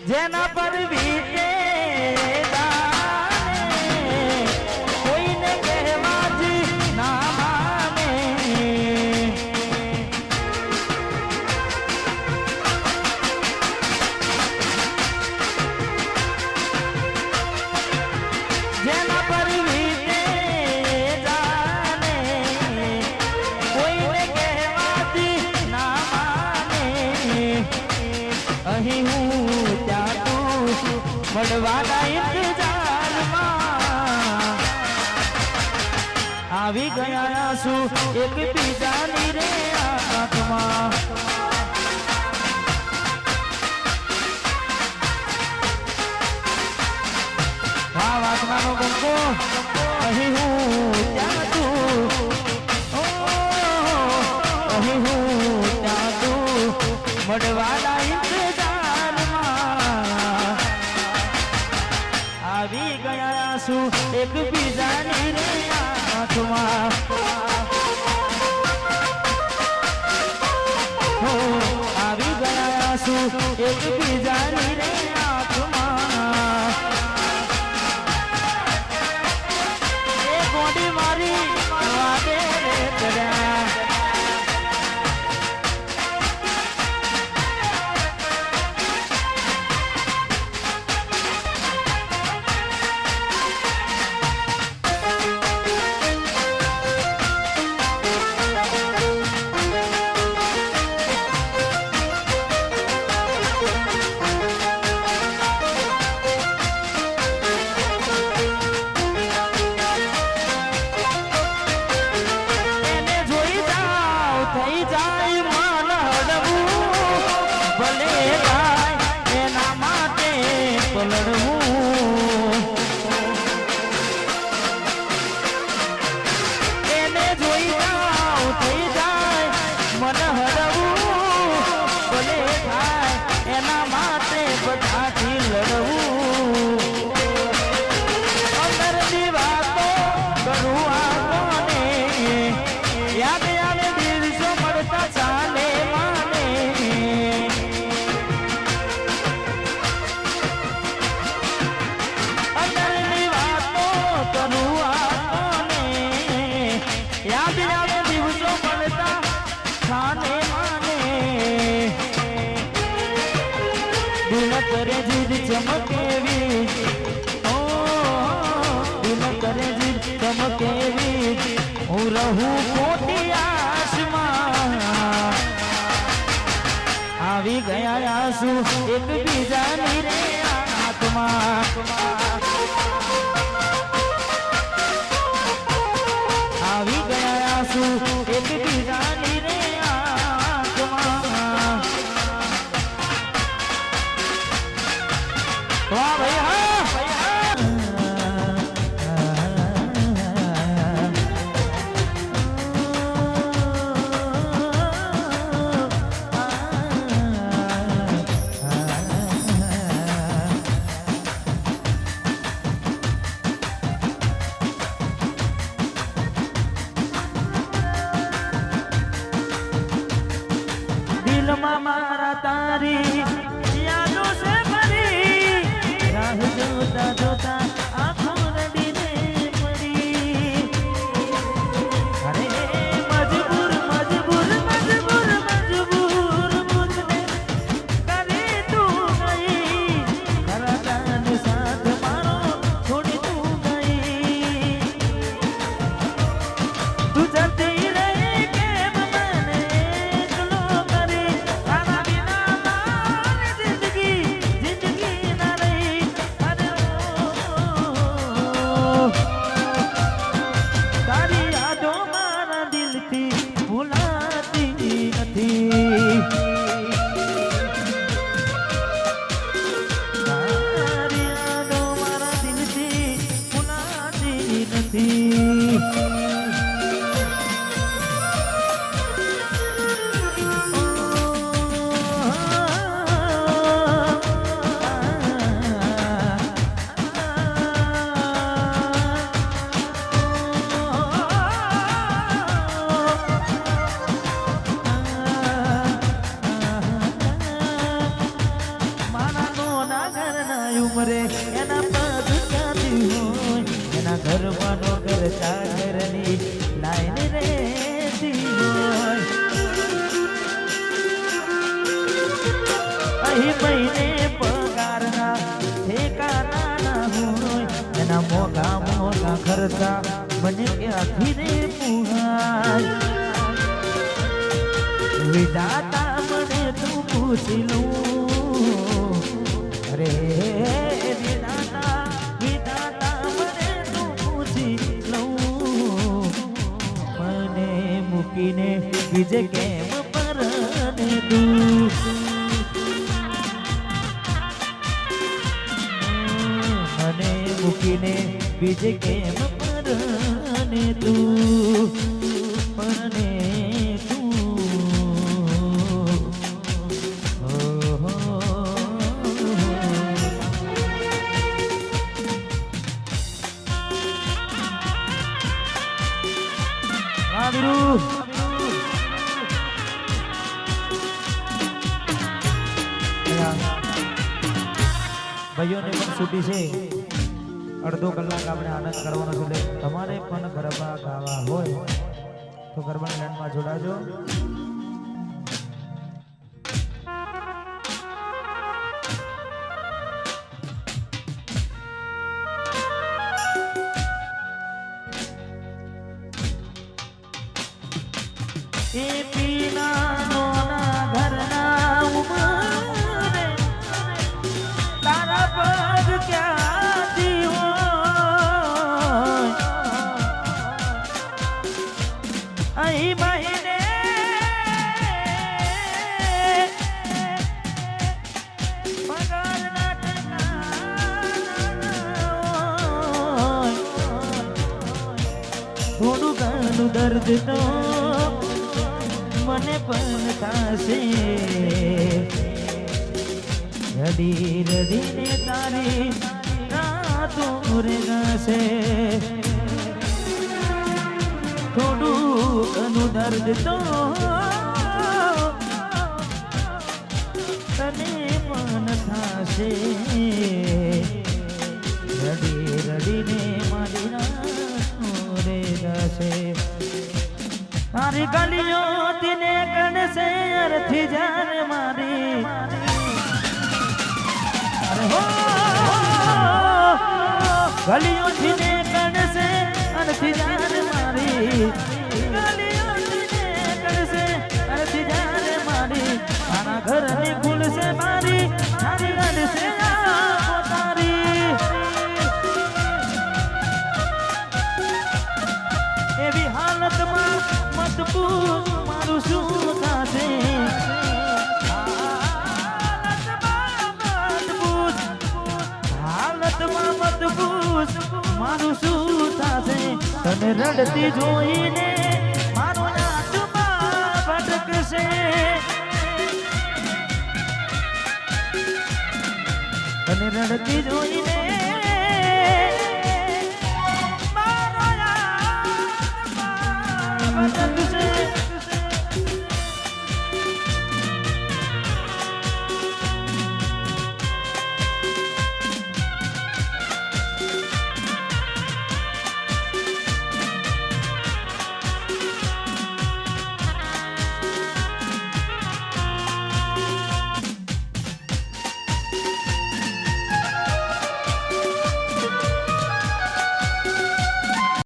જેના પર વીતે કોઈને કહેવા જ ના માને જેના પર વીતે જાને કોઈને કહેવા જ ના માને અહીં હું મળવાના ઇંતજારમાં આવી ગયા છું એક બીજાની રે આંખમાં હા વાસનાનો ગંગો અહીં હું ત્યાં તું અહીં હું ત્યાં તું મળવાના આવી ગયા છું એક બીજાની રે આંખમાં આવી ગયા છું એક બીજાની રે આંખમાં એ ગોડી મારી વાદે રે કર્યા એને જોઈ જાવ થઈ જાય મન હરવું ભલે થાય એના માટે બધાથી લડવું અંદરની વાતો કરું આને યાદ આવે દિવસો મળતા ચાલે માને યાદ આવે દિવસો મળતા ખાને માને દિન કરે જીદ ચમકેવી ઓ દિન કરે જીદ ચમકેવી હું રહું ખોટી આશમાં આવી ગયા છું એક બીજાની રે આત્મા આવી ગયા છું એક બીજાની રે આંખમાં વાહ ભાઈ હા મોટા ઘરના ઉમરે એના પગ ક્યાંથી હોય એના ઘરમાં નોકર ચાકરની લાઈન રેતી હોય અહીં મહિને પગારના ઠેકાના ના હોય એના મોટા મોટા ખર્ચા મને ક્યાંથી રે પુહાય વિધાતા મને તું પૂછી લઉં અરે વિધાતા મને તું પૂછી લઉં મને મૂકીને બીજે કેમ પરને તું મને મૂકીને બીજે કેમ પરને તું પરને ભાઈઓને પણ છૂટી છે અડધો કલાક આપણે આનંદ કરવાનો છે તમારે પણ ગરબા ગાવા હોય તો ગરબાની લાઈનમાં જોડાજો એ પીના ઘરના ઉમરે તારા પગ ક્યાંથી હોય અહીં મહિને પગારના ઠેકાના થોડું ઘણું દર્દ તો મને પણ થશે રડી રડીને તારી રાતો રેગાશે થોડું ઘણું દર્દ તો તને પણ થશે રડી રડીને મારી રાતો રેગાશે તારી ગલીઓ દિને કણસે અરથી જાન મારી અરે હો ગલીઓ દિને કણસે અરથી જાન મારી ગલીઓ દિને કણસે અરથી જાન મારી તારા ઘરની ફૂલ સે મારી તારી ગઢ સે તારી એવી હાલતમાં મત પૂછ મારું શું થશે હાલતમાં મત પૂછ મારું શું થશે તને રડતી જોઈને મારું નાટમાં ભટકશે તને રડતી જોઈને મારો નાટમાં ભટકશે